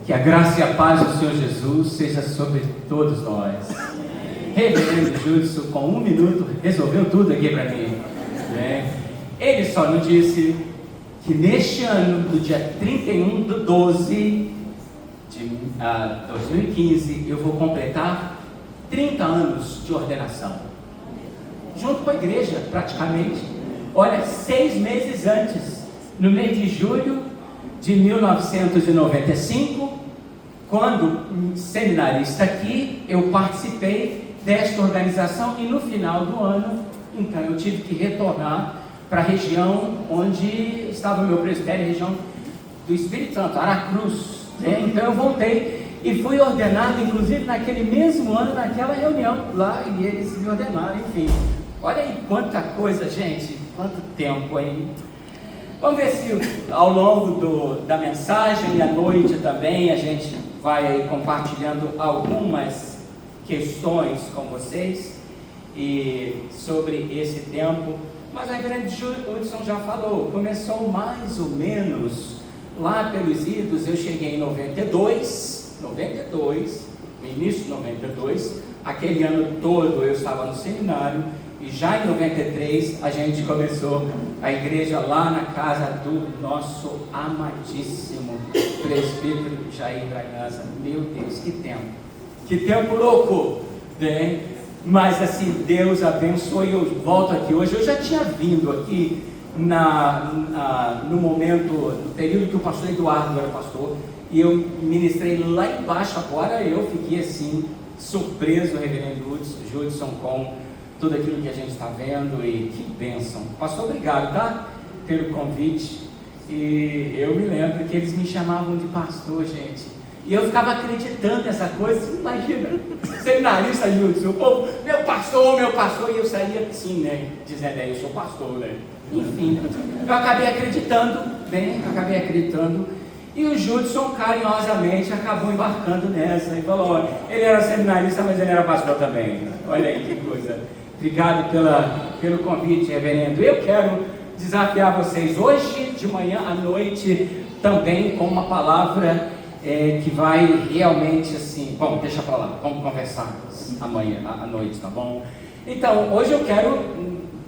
Que a graça e a paz do Senhor Jesus seja sobre todos nós. Reverendo Judson, com 1 minuto, resolveu tudo aqui para mim. Ele só nos disse que neste ano, no dia 31/12 de 2015, eu vou completar 30 anos de ordenação. Junto com a igreja, praticamente. Olha, 6 meses antes, no mês de julho de 1995, quando seminarista aqui, eu participei desta organização e no final do ano, então eu tive que retornar para a região onde estava o meu presbitério, região do Espírito Santo, Aracruz. Então eu voltei e fui ordenado, inclusive naquele mesmo ano, naquela reunião lá, e eles me ordenaram, enfim. Olha aí quanta coisa, gente, quanto tempo, hein? Vamos ver se ao longo da mensagem e à noite também a gente vai aí compartilhando algumas questões com vocês e sobre esse tempo. Mas a reverenda Hudson já falou, começou mais ou menos lá pelos idos. Eu cheguei em 92, no início de 92, aquele ano todo eu estava no seminário. E já em 93 a gente começou a igreja lá na casa do nosso amadíssimo presbítero Jair Bragança. Meu Deus, que tempo louco, né? Mas assim, Deus abençoe. Eu volto aqui hoje. Eu já tinha vindo aqui no momento, no período que o pastor Eduardo era pastor, e eu ministrei lá embaixo. Agora eu fiquei assim, surpreso, reverendo Judson, com tudo aquilo que a gente está vendo, e que bênção. Pastor, obrigado, tá? Pelo convite. E eu me lembro que eles me chamavam de pastor, gente. E eu ficava acreditando nessa coisa. Imagina, seminarista, Judson, o povo, meu pastor, e eu saía assim, né? Dizendo, eu sou pastor, né? Enfim, eu acabei acreditando. E o Judson carinhosamente acabou embarcando nessa e falou, olha, ele era seminarista, mas ele era pastor também. Olha aí que coisa. Obrigado pelo convite, reverendo. Eu quero desafiar vocês hoje de manhã à noite também com uma palavra que vai realmente assim. Bom, deixa pra lá, vamos conversar amanhã à noite, tá bom? Então, hoje eu quero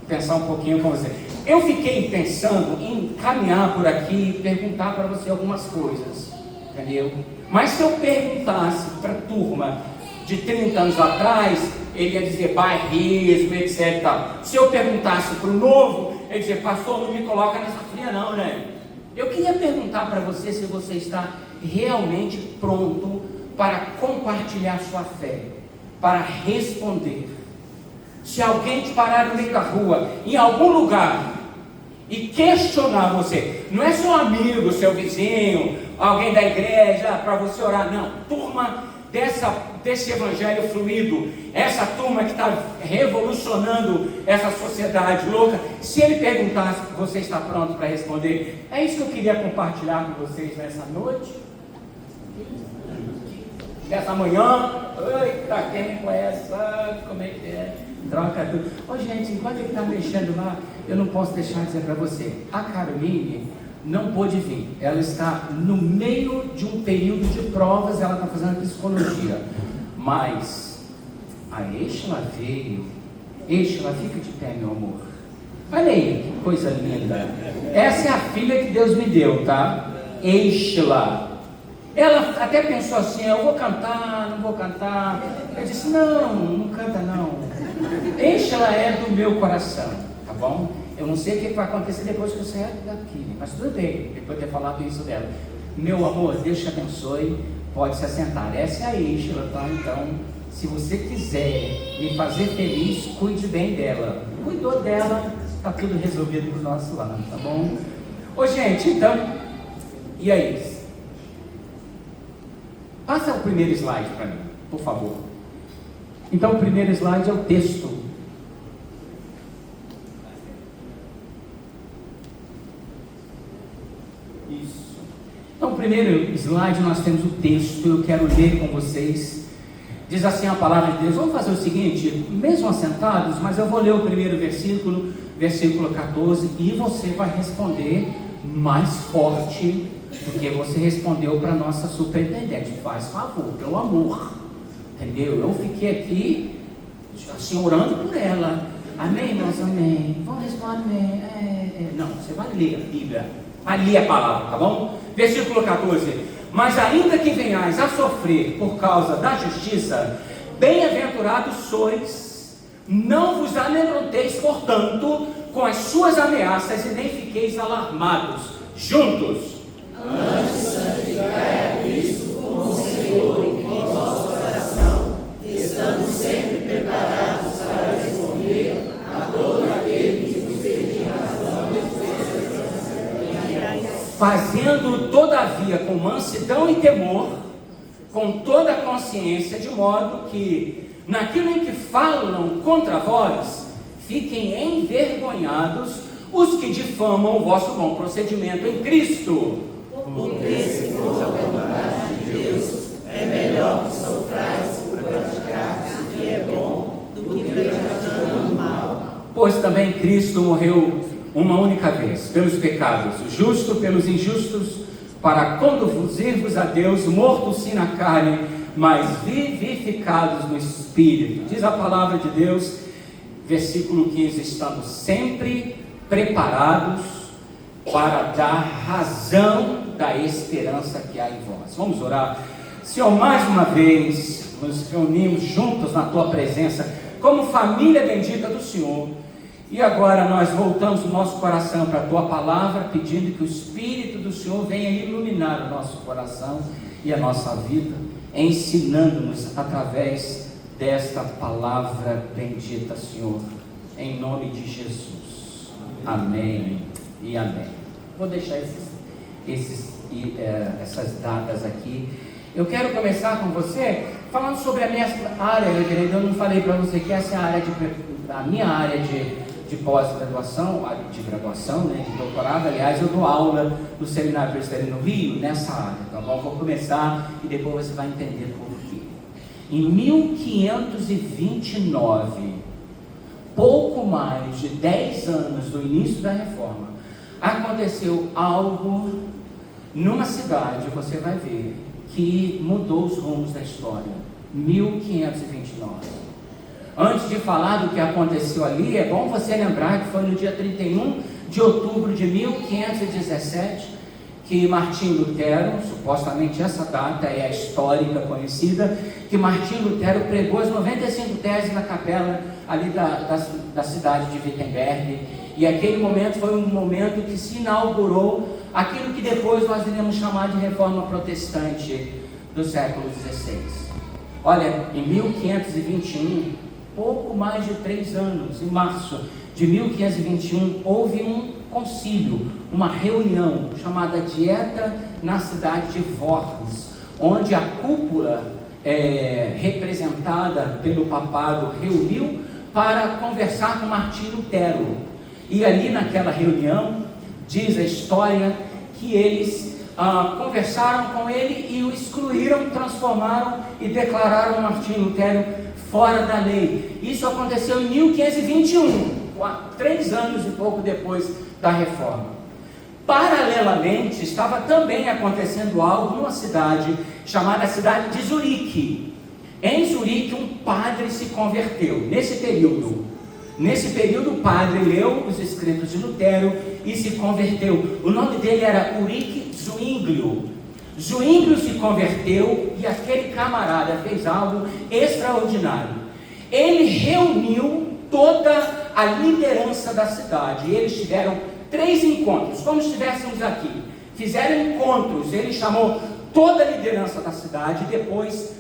pensar um pouquinho com você. Eu fiquei pensando em caminhar por aqui e perguntar para você algumas coisas, entendeu? Mas se eu perguntasse para a turma de 30 anos atrás, ele ia dizer bairrismo, etc. Se eu perguntasse para o novo, ele ia dizer, pastor, não me coloca nessa fria não, né? Eu queria perguntar para você se você está realmente pronto para compartilhar sua fé, para responder. Se alguém te parar no meio da rua, em algum lugar, e questionar você, não é seu amigo, seu vizinho, alguém da igreja, para você orar, não, turma desse evangelho fluido, essa turma que está revolucionando essa sociedade louca, se ele perguntasse, você está pronto para responder? É isso que eu queria compartilhar com vocês nessa noite, nessa manhã. Eita, quem me conhece sabe como é que é, troca tudo. Gente, enquanto ele está mexendo lá, eu não posso deixar de dizer para você, a Caroline não pôde vir, ela está no meio de um período de provas, ela está fazendo psicologia, mas a Eixla veio. Eixla, fica de pé, meu amor, olha aí, que coisa linda, essa é a filha que Deus me deu, tá? Eixla, ela até pensou assim, eu vou cantar, não vou cantar, eu disse, não canta não, Eixla é do meu coração, tá bom? Eu não sei o que vai acontecer depois que eu sair daqui, mas tudo bem, depois de ter falado isso dela. Meu amor, Deus te abençoe, pode se assentar. Essa é a Eixla, tá? Então, se você quiser me fazer feliz, cuide bem dela. Cuidou dela, está tudo resolvido do nosso lado, tá bom? Gente, então, e aí? Passa o primeiro slide para mim, por favor. Então, o primeiro slide é o texto. Isso. Então, no primeiro slide nós temos o texto, eu quero ler com vocês. Diz assim a palavra de Deus. Vamos fazer o seguinte, mesmo assentados, mas eu vou ler o primeiro versículo, versículo 14, e você vai responder mais forte Porque você respondeu para a nossa superintendente, faz favor, pelo amor, entendeu? Eu fiquei aqui, assim, orando por ela. Amém, irmãos? Amém. Vamos responder. Não, você vai ler a Bíblia, vai ler a palavra, tá bom? Versículo 14. Mas ainda que venhais a sofrer por causa da justiça, bem-aventurados sois, não vos amedronteis, portanto, com as suas ameaças, e nem fiqueis alarmados. Juntos. Antes santificai a Cristo como Senhor em vosso coração, estando sempre preparados para responder a todo aquele que vos pedir razão de fazendo todavia com mansidão e temor, com toda a consciência, de modo que naquilo em que falam contra vós, fiquem envergonhados os que difamam o vosso bom procedimento em Cristo. Porque se for a vontade de Deus, é melhor que sofrais por praticar o que é bom do que praticando o mal. Pois também Cristo morreu uma única vez pelos pecados, justo pelos injustos, para conduzir-vos a Deus, mortos sim na carne, mas vivificados no Espírito. Diz a palavra de Deus, versículo 15, estamos sempre preparados para dar razão da esperança que há em vós. Vamos orar. Senhor, mais uma vez nos reunimos juntos na Tua presença, como família bendita do Senhor, e agora nós voltamos o nosso coração para a Tua palavra, pedindo que o Espírito do Senhor venha iluminar o nosso coração e a nossa vida, ensinando-nos através desta palavra bendita, Senhor, em nome de Jesus. Amém e amém. Vou deixar essas datas aqui. Eu quero começar com você falando sobre a minha área, meu querido. Eu não falei para você que essa é a minha área de pós-graduação, de graduação, né, de doutorado. Aliás, eu dou aula no Seminário Presbiteriano no Rio, nessa área. Então, vou começar e depois você vai entender por quê. Em 1529, pouco mais de 10 anos do início da Reforma, aconteceu algo numa cidade, você vai ver, que mudou os rumos da história. 1529. Antes de falar do que aconteceu ali, é bom você lembrar que foi no dia 31 de outubro de 1517 que Martim Lutero, supostamente essa data é a histórica conhecida, que Martim Lutero pregou as 95 teses na capela ali da cidade de Wittenberg, e aquele momento foi um momento que se inaugurou aquilo que depois nós iremos chamar de Reforma Protestante do século XVI. Olha, em 1521, pouco mais de 3 anos, em março de 1521, houve um concílio, uma reunião chamada Dieta na cidade de Worms, onde a cúpula representada pelo papado reuniu para conversar com Martim Lutero. E ali naquela reunião, diz a história que eles conversaram com ele e o excluíram, transformaram e declararam Martim Lutero fora da lei. Isso aconteceu em 1521, 3 anos e pouco depois da Reforma. Paralelamente, estava também acontecendo algo numa cidade chamada cidade de Zurique. Em Zurique, um padre se converteu. Nesse período, o padre leu os escritos de Lutero e se converteu. O nome dele era Ulrich Zwinglio. Zwinglio se converteu e aquele camarada fez algo extraordinário. Ele reuniu toda a liderança da cidade. E eles tiveram 3 encontros, como se estivéssemos aqui. Fizeram encontros, ele chamou toda a liderança da cidade. E depois,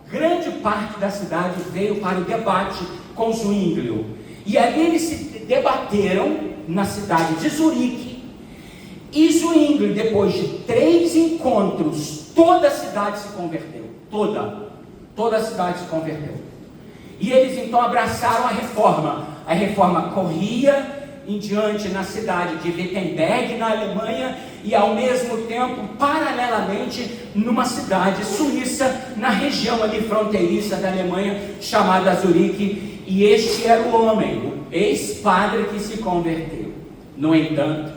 grande parte da cidade veio para o debate com Zwinglio. E ali eles se debateram na cidade de Zurique. E Zwinglio, depois de 3 encontros, toda a cidade se converteu. Toda a cidade se converteu. E eles então abraçaram a reforma. A reforma corria em diante na cidade de Wittenberg, na Alemanha, e ao mesmo tempo, paralelamente, numa cidade suíça, na região ali fronteiriça da Alemanha, chamada Zurique. E este era o homem, o ex-padre que se converteu. No entanto,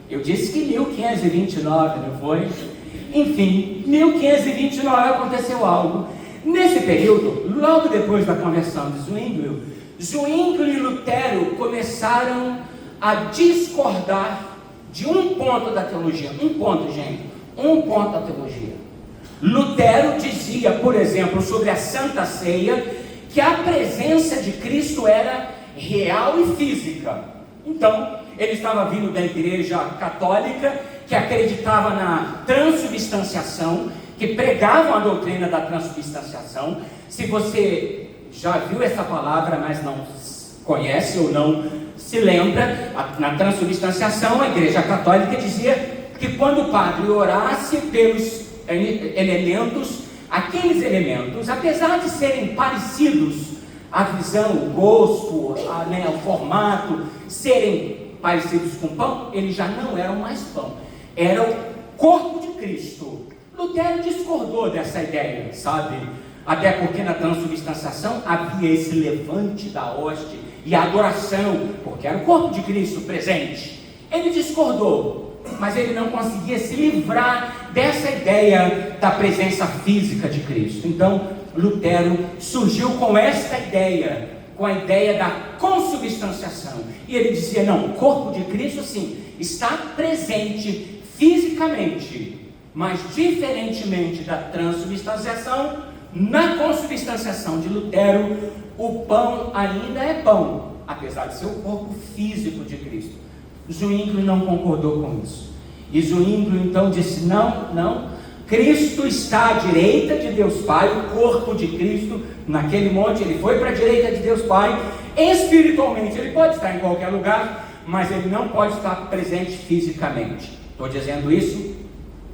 Eu disse que 1529, não foi? Enfim, 1529 aconteceu algo. Nesse período, logo depois da conversão de Zwinglio e Lutero começaram a discordar de um ponto da teologia. Um ponto da teologia. Lutero dizia, por exemplo, sobre a Santa Ceia, que a presença de Cristo era real e física. Então, ele estava vindo da igreja católica, que acreditava na transubstanciação, que pregavam a doutrina da transubstanciação. Se você já viu essa palavra, mas não conhece ou não se lembra, na transubstanciação, a igreja católica dizia que quando o padre orasse pelos elementos, aqueles elementos, apesar de serem parecidos, a visão, o gosto, o formato, serem parecidos com pão, eles já não eram mais pão, era o corpo de Cristo. Lutero discordou dessa ideia, sabe? Até porque na transubstanciação havia esse levante da hoste e a adoração, porque era o corpo de Cristo presente. Ele discordou, mas ele não conseguia se livrar dessa ideia da presença física de Cristo. Então, Lutero surgiu com esta ideia, com a ideia da consubstanciação. E ele dizia, não, o corpo de Cristo sim, está presente fisicamente, mas diferentemente da transubstanciação, na consubstanciação de Lutero, o pão ainda é pão, apesar de ser o corpo físico de Cristo. Zwinglio não concordou com isso. E Zwinglio então disse, não, Cristo está à direita de Deus Pai, o corpo de Cristo, naquele monte, ele foi para a direita de Deus Pai, espiritualmente ele pode estar em qualquer lugar, mas ele não pode estar presente fisicamente. Estou dizendo isso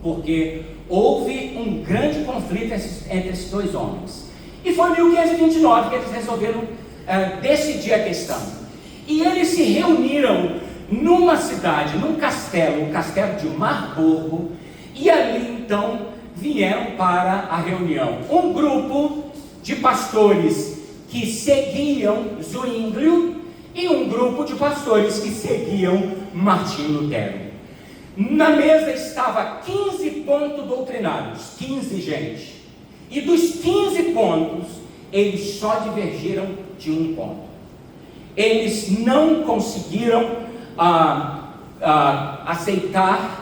porque houve um grande conflito entre esses dois homens. E foi em 1529 que eles resolveram decidir a questão. E eles se reuniram numa cidade, num castelo, o castelo de Marburgo, e ali então vieram para a reunião um grupo de pastores que seguiam Zwinglio e um grupo de pastores que seguiam Martinho Lutero. Na mesa estava 15 pontos doutrinários, 15 gente, e dos 15 pontos, eles só divergiram de um ponto. Eles não conseguiram aceitar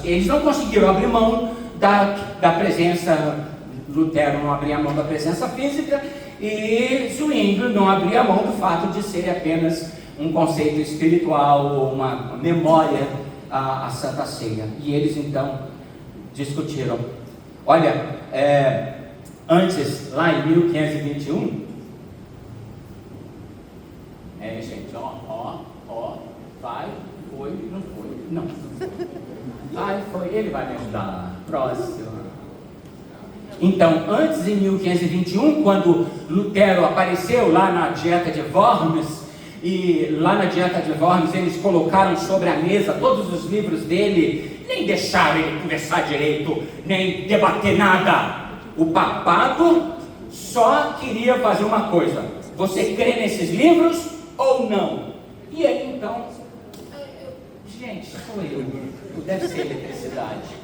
eles não conseguiram abrir mão da presença. Lutero não abria mão da presença física e Zwinglio não abria mão do fato de ser apenas um conceito espiritual ou uma memória à Santa Ceia. E eles então discutiram. Olha, antes, lá em 1521, gente, vai, foi, não foi, não foi. Vai, foi, ele vai me ajudar. Próximo. Então, antes em 1521, quando Lutero apareceu lá na Dieta de Worms, e lá na Dieta de Worms eles colocaram sobre a mesa todos os livros dele, nem deixaram ele conversar direito, nem debater nada. O papado só queria fazer uma coisa: você crê nesses livros ou não? E ele então, gente, sou eu, deve ser eletricidade.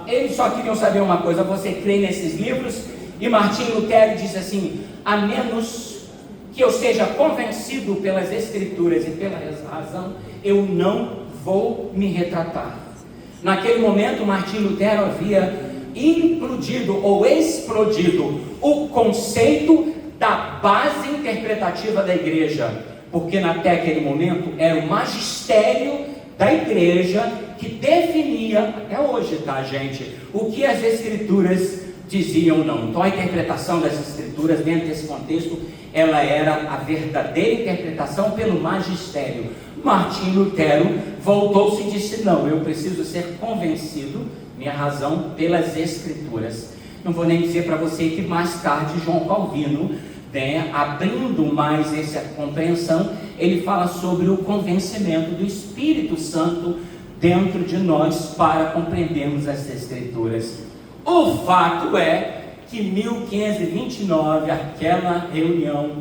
Eles só queriam saber uma coisa: você crê nesses livros? E Martinho Lutero disse assim: a menos que eu seja convencido pelas escrituras e pela razão, eu não vou me retratar. Naquele momento, Martinho Lutero havia implodido ou explodido o conceito da base interpretativa da igreja, porque até aquele momento era o magistério da igreja que definia, até hoje, tá, gente, o que as escrituras diziam ou não. Então a interpretação das escrituras dentro desse contexto, ela era a verdadeira interpretação pelo magistério. Martinho Lutero voltou-se e disse: não, eu preciso ser convencido, minha razão, pelas escrituras. Não vou nem dizer para você que mais tarde João Calvino, abrindo mais essa compreensão, ele fala sobre o convencimento do Espírito Santo dentro de nós para compreendermos as escrituras. O fato é que 1529, aquela reunião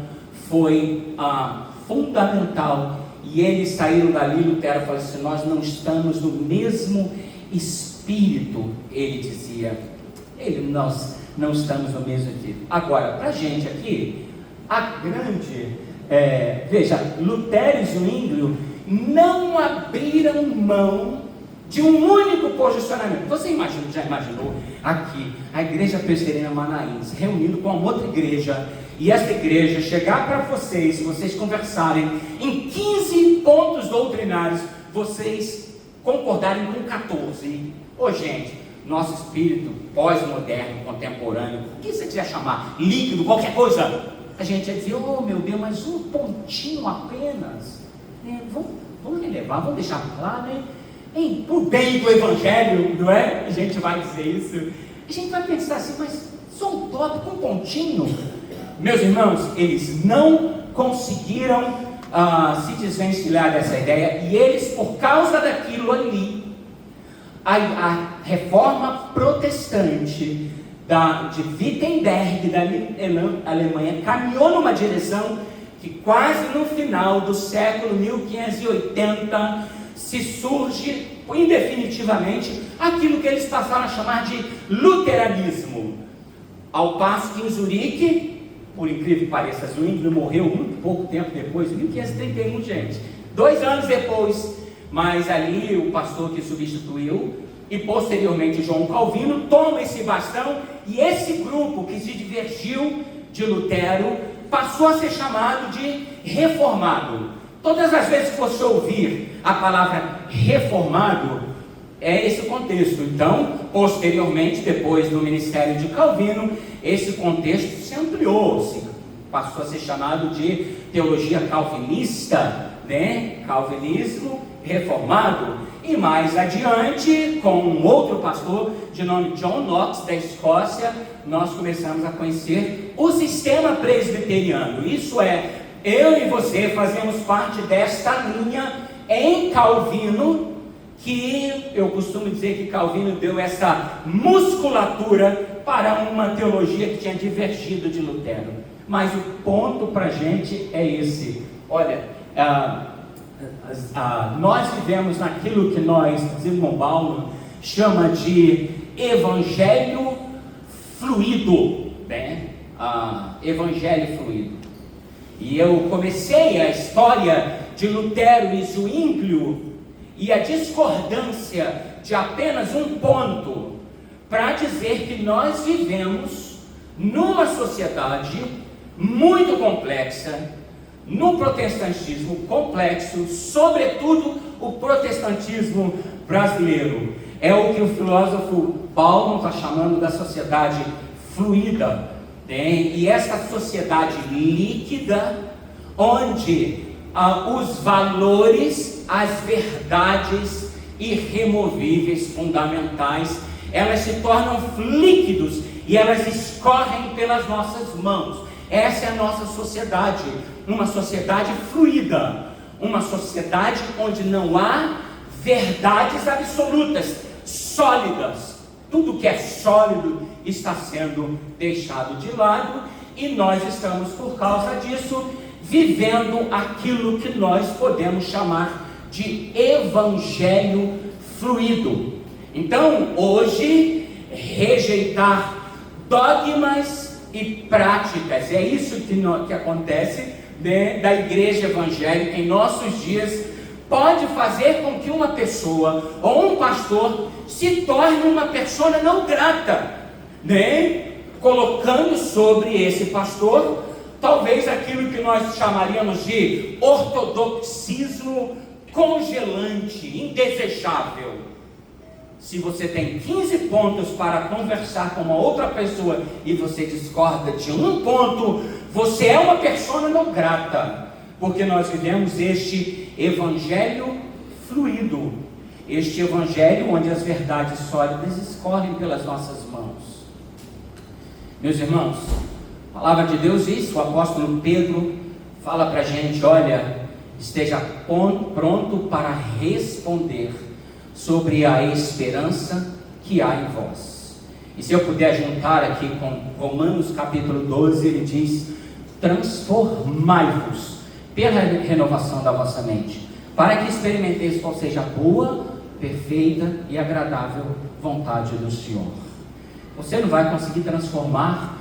foi fundamental e eles saíram dali. Lutero falou assim: nós não estamos no mesmo espírito. Ele dizia, nós não estamos no mesmo espírito. Agora, para a gente aqui, a grande, veja, Lutero e Zwinglio não abriram mão de um único posicionamento. Você já imaginou aqui a igreja presbiteriana Manaim reunindo com uma outra igreja, e essa igreja chegar para vocês conversarem em 15 pontos doutrinários, vocês concordarem com 14? Ô gente, nosso espírito pós-moderno, contemporâneo, o que você quiser chamar, líquido, qualquer coisa, a gente ia dizer: oh meu Deus, mas um pontinho apenas, vamos relevar, vamos deixar claro, né? Por bem do evangelho, não é? A gente vai dizer isso. A gente vai pensar assim: mas só um tópico, um pontinho. Meus irmãos, eles não conseguiram se desvencilhar dessa ideia, e eles, por causa daquilo ali, a reforma protestante de Wittenberg, da Alemanha, caminhou numa direção que quase no final do século 1580 se surge indefinitivamente aquilo que eles passaram a chamar de luteranismo. Ao passo que em Zurique, por incrível que pareça, Zwinglio morreu muito pouco tempo depois, 1531, gente, 2 anos depois, mas ali o pastor que substituiu, e posteriormente João Calvino, toma esse bastão, e esse grupo que se divergiu de Lutero passou a ser chamado de reformado. Todas as vezes que você ouvir a palavra reformado, é esse o contexto. Então, posteriormente, depois do ministério de Calvino, esse contexto se ampliou, passou a ser chamado de teologia calvinista, né? Calvinismo reformado. E mais adiante, com um outro pastor de nome John Knox, da Escócia, nós começamos a conhecer o sistema presbiteriano. Isso é, eu e você fazemos parte desta linha em Calvino, que eu costumo dizer que Calvino deu essa musculatura para uma teologia que tinha divergido de Lutero. Mas o ponto para a gente é esse: olha, nós vivemos naquilo que Zygmunt Bauman chama de evangelho fluido, né? Evangelho fluido. E eu comecei a história de Lutero e Zwinglio e a discordância de apenas um ponto, para dizer que nós vivemos numa sociedade muito complexa, no protestantismo complexo, sobretudo o protestantismo brasileiro. É o que o filósofo Bauman está chamando da sociedade fluida, né? E essa sociedade líquida, onde os valores, as verdades irremovíveis, fundamentais, elas se tornam líquidos e elas escorrem pelas nossas mãos. Essa é a nossa sociedade, uma sociedade fluida, uma sociedade onde não há verdades absolutas, sólidas. Tudo que é sólido está sendo deixado de lado, e nós estamos, por causa disso, vivendo aquilo que nós podemos chamar de evangelho fluido. Então, hoje, rejeitar dogmas e práticas, é isso que acontece, né, da igreja evangélica em nossos dias, pode fazer com que uma pessoa ou um pastor se torne uma persona não grata, né? Colocando sobre esse pastor talvez aquilo que nós chamaríamos de ortodoxismo congelante, indesejável. Se você tem 15 pontos para conversar com uma outra pessoa e você discorda de um ponto, você é uma persona não grata, porque nós vivemos este evangelho fluido, este evangelho onde as verdades sólidas escorrem pelas nossas mãos. Meus irmãos, a palavra de Deus diz, o apóstolo Pedro fala para a gente: olha, esteja pronto para responder sobre a esperança que há em vós. E se eu puder juntar aqui com Romanos capítulo 12, ele diz: transformai-vos pela renovação da vossa mente, para que experimenteis qual seja a boa, perfeita e agradável vontade do Senhor. Você não vai conseguir transformar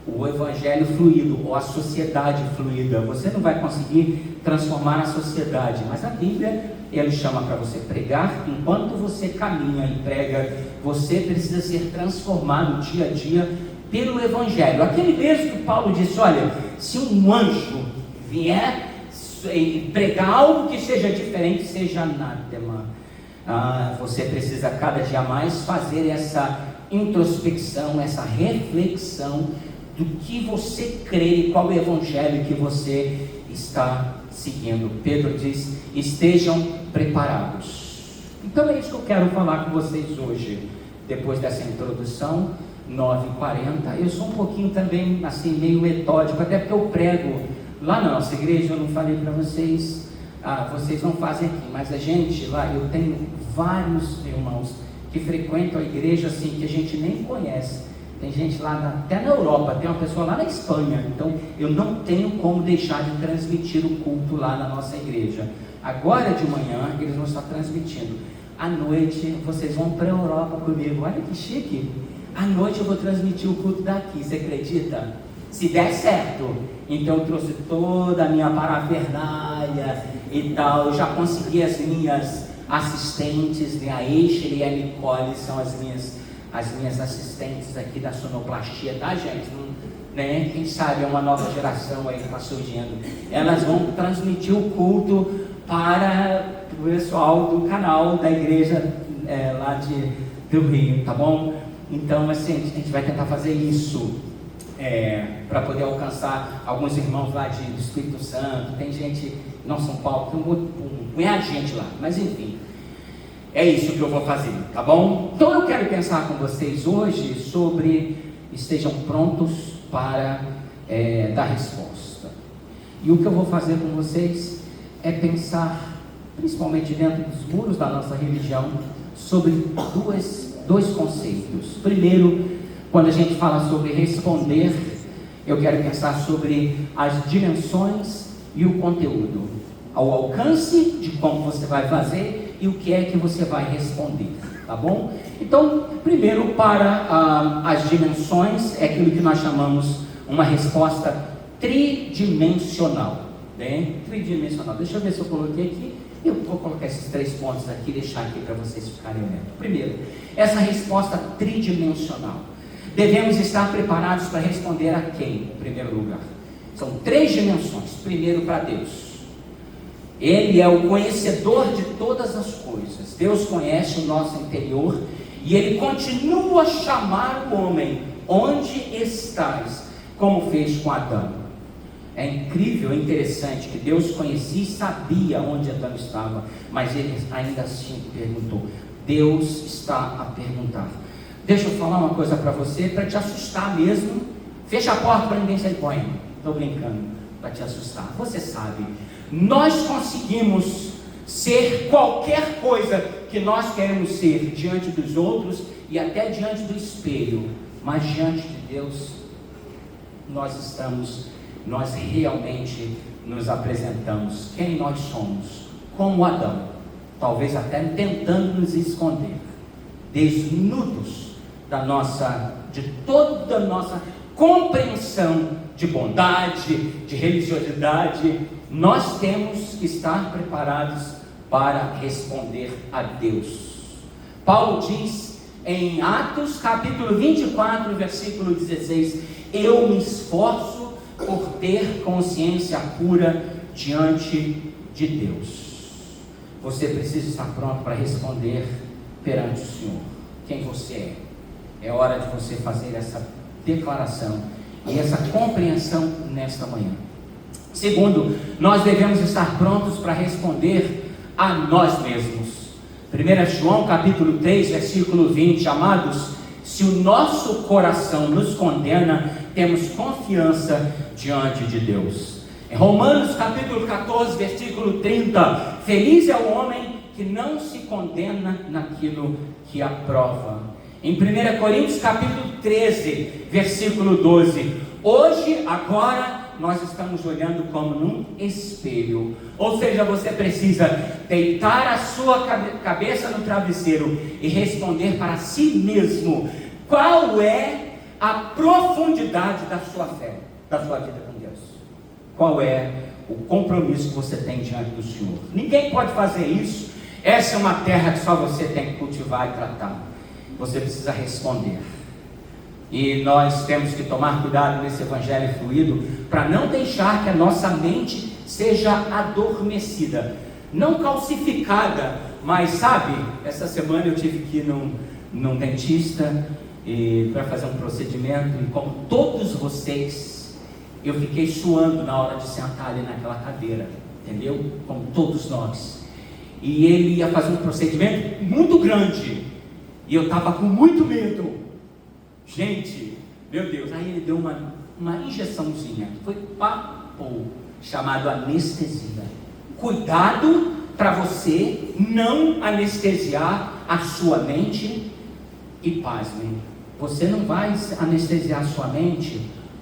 o evangelho fluido ou a sociedade fluida. Você não vai conseguir transformar a sociedade, mas a Bíblia, ele chama para você pregar. Enquanto você caminha e prega, você precisa ser transformado dia a dia pelo evangelho. Aquele mesmo que Paulo disse: olha, se um anjo vier e pregar algo que seja diferente, seja anátema. Você precisa cada dia mais fazer essa introspecção, essa reflexão do que você crê e qual é o evangelho que você está seguindo. Pedro diz: estejam preparados. Então é isso que eu quero falar com vocês hoje, depois dessa introdução. 9h40, eu sou um pouquinho também assim, meio metódico, até porque eu prego lá na nossa igreja. Eu não falei para vocês, vocês não fazem aqui, mas a gente lá, eu tenho vários irmãos que frequentam a igreja assim, que a gente nem conhece. Tem gente lá, até na Europa, tem uma pessoa lá na Espanha. Então eu não tenho como deixar de transmitir o culto lá na nossa igreja. Agora de manhã eles vão estar transmitindo. À noite vocês vão para a Europa comigo. Olha que chique. À noite eu vou transmitir o culto daqui, você acredita? Se der certo. Então eu trouxe toda a minha parafernália e tal. Eu já consegui as minhas assistentes, né? A Eicher e a Nicole são as minhas assistentes aqui da sonoplastia, tá, gente? Né? Quem sabe é uma nova geração aí que está surgindo. Elas vão transmitir o culto para o pessoal do canal da igreja lá do Rio, tá bom? Então, assim, a gente vai tentar fazer isso para poder alcançar alguns irmãos lá do Espírito Santo. Tem gente, não São Paulo, tem um punhado de gente lá, mas enfim, é isso que eu vou fazer, tá bom? Então eu quero pensar com vocês hoje sobre estejam prontos para dar resposta. E o que eu vou fazer com vocês é pensar, principalmente dentro dos muros da nossa religião, sobre dois conceitos. Primeiro, quando a gente fala sobre responder, eu quero pensar sobre as dimensões e o conteúdo, ao alcance de como você vai fazer e o que é que você vai responder, tá bom? Então, primeiro, para as dimensões, é aquilo que nós chamamos uma resposta tridimensional, né? Tridimensional. Deixa eu ver se eu coloquei aqui. Eu vou colocar esses 3 pontos aqui e deixar aqui para vocês ficarem olhando. Primeiro, essa resposta tridimensional. Devemos estar preparados para responder a quem, em primeiro lugar? São 3 dimensões. Primeiro, para Deus. Ele é o conhecedor de todas as coisas. Deus conhece o nosso interior e Ele continua a chamar o homem: onde estás? Como fez com Adão. É incrível, é interessante que Deus conhecia e sabia onde Adão estava, mas Ele ainda assim perguntou. Deus está a perguntar. Deixa eu falar uma coisa para você, para te assustar mesmo. Fecha a porta para ninguém sair correndo. Estou brincando, para te assustar. Você sabe, nós conseguimos ser qualquer coisa que nós queremos ser diante dos outros e até diante do espelho, mas diante de Deus nós realmente nos apresentamos quem nós somos, como Adão, talvez até tentando nos esconder, desnudos de toda a nossa compreensão de bondade, de religiosidade. Nós temos que estar preparados para responder a Deus. Paulo diz em Atos capítulo 24, versículo 16: eu me esforço por ter consciência pura diante de Deus. Você precisa estar pronto para responder perante o Senhor quem você é. É hora de você fazer essa declaração e essa compreensão nesta manhã. Segundo, nós devemos estar prontos para responder a nós mesmos. 1 João capítulo 3, versículo 20: amados, se o nosso coração nos condena, temos confiança diante de Deus. Em Romanos capítulo 14, versículo 30, feliz é o homem que não se condena naquilo que aprova. Em 1 Coríntios capítulo 13, versículo 12, hoje, agora, nós estamos olhando como num espelho. Ou seja, você precisa deitar a sua cabeça no travesseiro e responder para si mesmo qual é a profundidade da sua fé, da sua vida com Deus. Qual é o compromisso que você tem diante do Senhor? Ninguém pode fazer isso. Essa é uma terra que só você tem que cultivar e tratar. Você precisa responder. E nós temos que tomar cuidado nesse evangelho fluido para não deixar que a nossa mente seja adormecida, não calcificada, mas sabe, essa semana eu tive que ir num dentista para fazer um procedimento, e como todos vocês, eu fiquei suando na hora de sentar ali naquela cadeira, entendeu? Como todos nós. E ele ia fazer um procedimento muito grande, e eu estava com muito medo. Gente, meu Deus, aí ele deu uma injeçãozinha, foi papo, chamado anestesia. Cuidado para você não anestesiar a sua mente. E pasmem, você não vai anestesiar a sua mente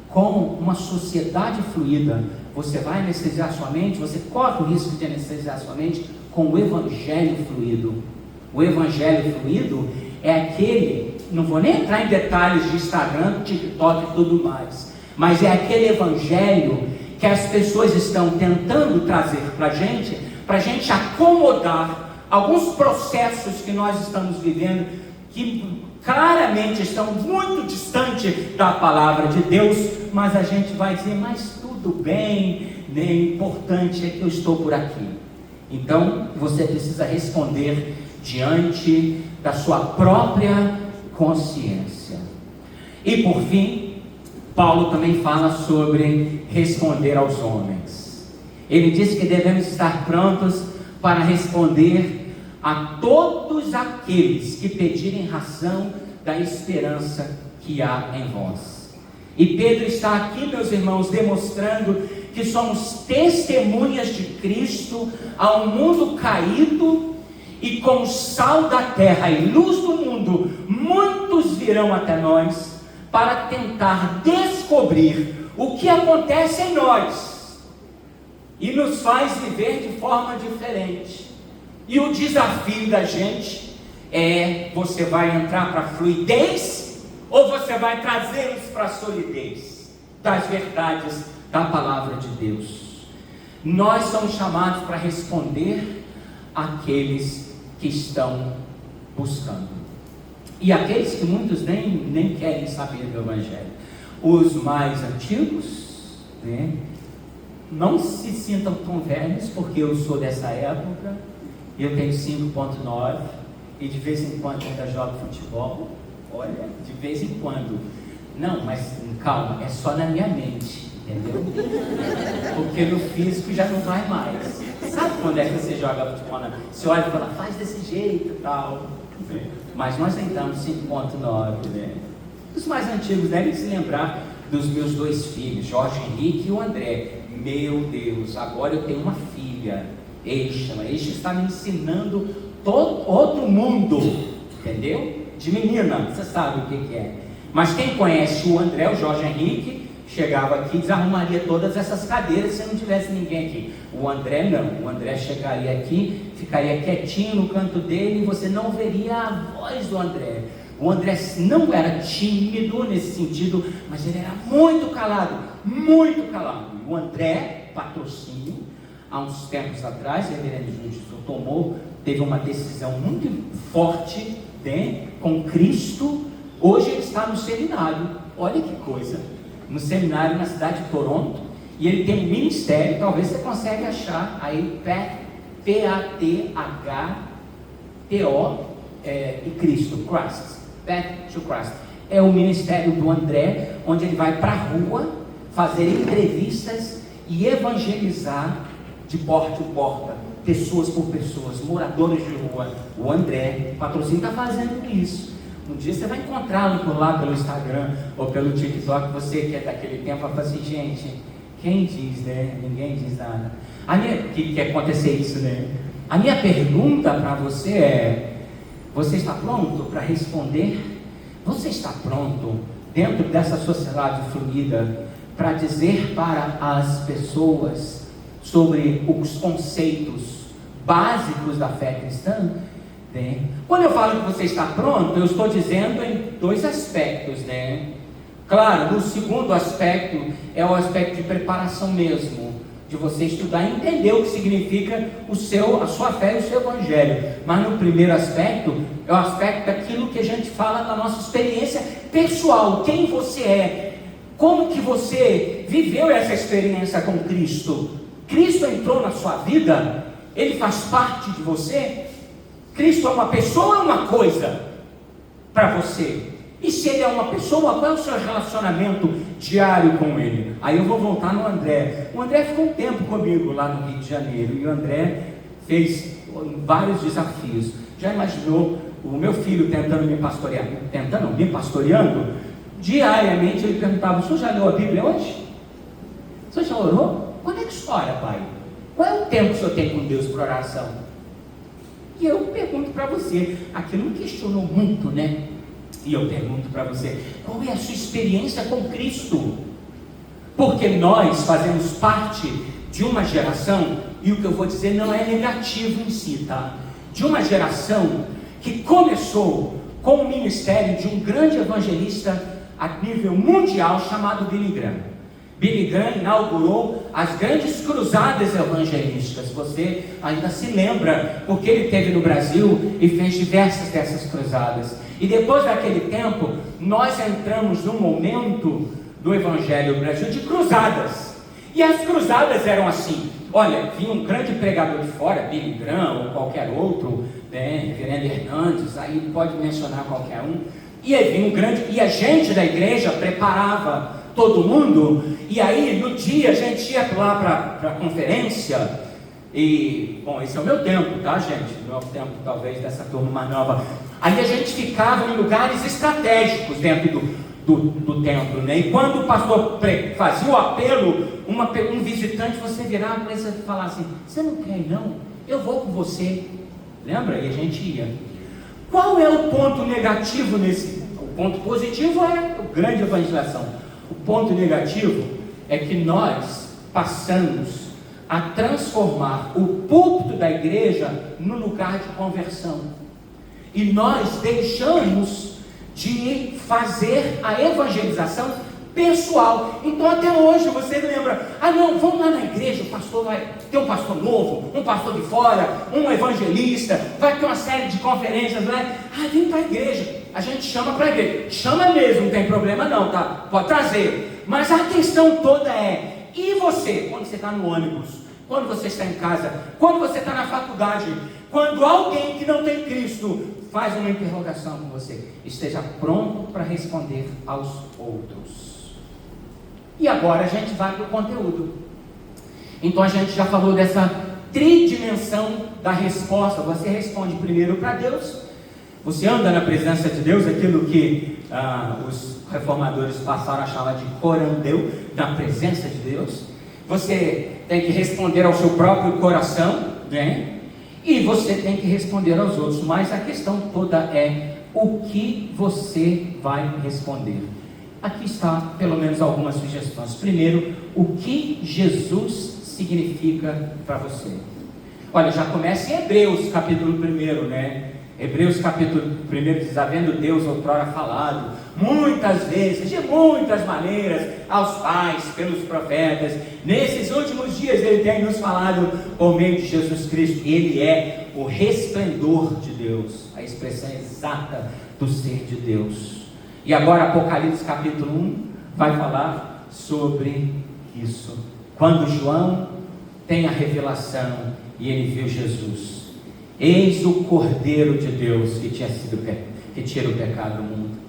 com uma sociedade fluida. Você vai anestesiar a sua mente, você corre o risco de anestesiar a sua mente com o evangelho fluido. O evangelho fluido é aquele, não vou nem entrar em detalhes de Instagram, TikTok e tudo mais, mas é aquele evangelho que as pessoas estão tentando trazer para a gente acomodar alguns processos que nós estamos vivendo, que claramente estão muito distantes da palavra de Deus, mas a gente vai dizer, mas tudo bem, o importante é que eu estou por aqui. Então, você precisa responder diante da sua própria consciência. E por fim, Paulo também fala sobre responder aos homens. Ele diz que devemos estar prontos para responder a todos aqueles que pedirem razão da esperança que há em vós. E Pedro está aqui, meus irmãos, demonstrando que somos testemunhas de Cristo a um mundo caído, e como sal da terra e luz do mundo, muitos virão até nós para tentar descobrir o que acontece em nós e nos faz viver de forma diferente. E o desafio da gente é: você vai entrar para a fluidez ou você vai trazê-los para a solidez das verdades da palavra de Deus? Nós somos chamados para responder àqueles que estão buscando, e aqueles que muitos nem querem saber do evangelho. Os mais antigos, né, não se sintam tão velhos, porque eu sou dessa época, eu tenho 5.9 e de vez em quando ainda jogo futebol. Olha, de vez em quando. Não, mas calma, é só na minha mente, entendeu? Porque no físico já não vai mais. Sabe quando é que você joga futebol? Você olha e fala, faz desse jeito e tal. Mas nós tentamos 5.9, né? Os mais antigos devem se lembrar dos meus dois filhos, Jorge Henrique e o André. Meu Deus, agora eu tenho uma filha, Eixa está me ensinando todo outro mundo, entendeu? De menina, você sabe o que é. Mas quem conhece o André, o Jorge Henrique, chegava aqui e desarrumaria todas essas cadeiras se não tivesse ninguém aqui. O André não, o André chegaria aqui, ficaria quietinho no canto dele e você não veria a voz do André. O André não era tímido nesse sentido, mas ele era muito calado, muito calado. O André, patrocínio, há uns tempos atrás, o reverendo Júnior teve uma decisão muito forte, né, com Cristo. Hoje ele está no seminário, olha que coisa, no seminário na cidade de Toronto, e ele tem um ministério, talvez você consiga achar aí, P-A-T-H-T-O e Cristo, Christ, Path to Christ, é o ministério do André, onde ele vai para a rua, fazer entrevistas e evangelizar de porta em porta, pessoas por pessoas, moradores de rua. O André, o patrocínio, está fazendo isso. Um dia você vai encontrá-lo por lá pelo Instagram ou pelo TikTok. Você que é daquele tempo vai falar assim, gente, quem diz, né? Ninguém diz nada. Que quer acontecer isso, né? A minha pergunta para você é: você está pronto para responder? Você está pronto, dentro dessa sociedade fluida, para dizer para as pessoas sobre os conceitos básicos da fé cristã, né? Quando eu falo que você está pronto, eu estou dizendo em dois aspectos, né? Claro, no segundo aspecto é o aspecto de preparação mesmo, de você estudar e entender o que significa a sua fé e o seu evangelho. Mas no primeiro aspecto é o aspecto daquilo que a gente fala da nossa experiência pessoal, quem você é, como que você viveu essa experiência com Cristo. Cristo entrou na sua vida, Ele faz parte de você. Cristo é uma pessoa ou uma coisa para você? E se Ele é uma pessoa, qual é o seu relacionamento diário com Ele? Aí eu vou voltar no André. O André ficou um tempo comigo lá no Rio de Janeiro, e o André fez vários desafios. Já imaginou o meu filho me pastoreando? Diariamente ele perguntava: o senhor já leu a Bíblia hoje? O senhor já orou? Quando é que o senhor ora, pai? Qual é o tempo que o senhor tem com Deus para oração? E eu pergunto para você, aquilo me questionou muito, né? E eu pergunto para você, qual é a sua experiência com Cristo? Porque nós fazemos parte de uma geração, e o que eu vou dizer não é negativo em si, tá? De uma geração que começou com o ministério de um grande evangelista a nível mundial chamado Billy Graham. Billy Graham inaugurou as grandes cruzadas evangelísticas. Você ainda se lembra, porque ele esteve no Brasil e fez diversas dessas cruzadas. E depois daquele tempo, nós entramos num momento do Evangelho no Brasil de cruzadas. E as cruzadas eram assim: olha, vinha um grande pregador de fora, Billy Graham ou qualquer outro, né, Reverendo Hernandes, aí pode mencionar qualquer um. E aí vinha um grande, e a gente da igreja preparava todo mundo, e aí no dia a gente ia lá para a conferência. E, bom, esse é o meu tempo, tá, gente? Não é o tempo, talvez, dessa turma mais nova. Aí a gente ficava em lugares estratégicos dentro do templo, né? E quando o pastor fazia o apelo, um visitante, você virava para ele e falava assim: você não quer ir, não? Eu vou com você. Lembra? E a gente ia. Qual é o ponto negativo nesse? O ponto positivo é a grande evangelização. O ponto negativo é que nós passamos a transformar o púlpito da igreja no lugar de conversão. E nós deixamos de fazer a evangelização pessoal. Então até hoje você lembra: ah não, vamos lá na igreja, o pastor vai ter um pastor novo, um pastor de fora, um evangelista, vai ter uma série de conferências, né? Ah, vem para a igreja. A gente chama para a igreja, chama mesmo, não tem problema não, tá? Pode trazer. Mas a questão toda é: e você, quando você está no ônibus, quando você está em casa, quando você está na faculdade, quando alguém que não tem Cristo faz uma interrogação com você, esteja pronto para responder aos outros. E agora a gente vai para o conteúdo. Então a gente já falou dessa tridimensão da resposta. Você responde primeiro para Deus, você anda na presença de Deus, aquilo que os reformadores passaram a chamar de corandeu, na presença de Deus. Você tem que responder ao seu próprio coração, né? E você tem que responder aos outros. Mas a questão toda é o que você vai responder. Aqui está pelo menos algumas sugestões. Primeiro, o que Jesus significa para você. Olha, já começa em Hebreus capítulo 1, né? Hebreus capítulo 1 diz: havendo Deus outrora falado muitas vezes, de muitas maneiras, aos pais pelos profetas, nesses últimos dias Ele tem nos falado por meio de Jesus Cristo. Ele é o resplendor de Deus, a expressão exata do ser de Deus. E agora Apocalipse capítulo 1 vai falar sobre isso, quando João tem a revelação e ele viu Jesus. Eis o Cordeiro de Deus que tira o pecado do mundo.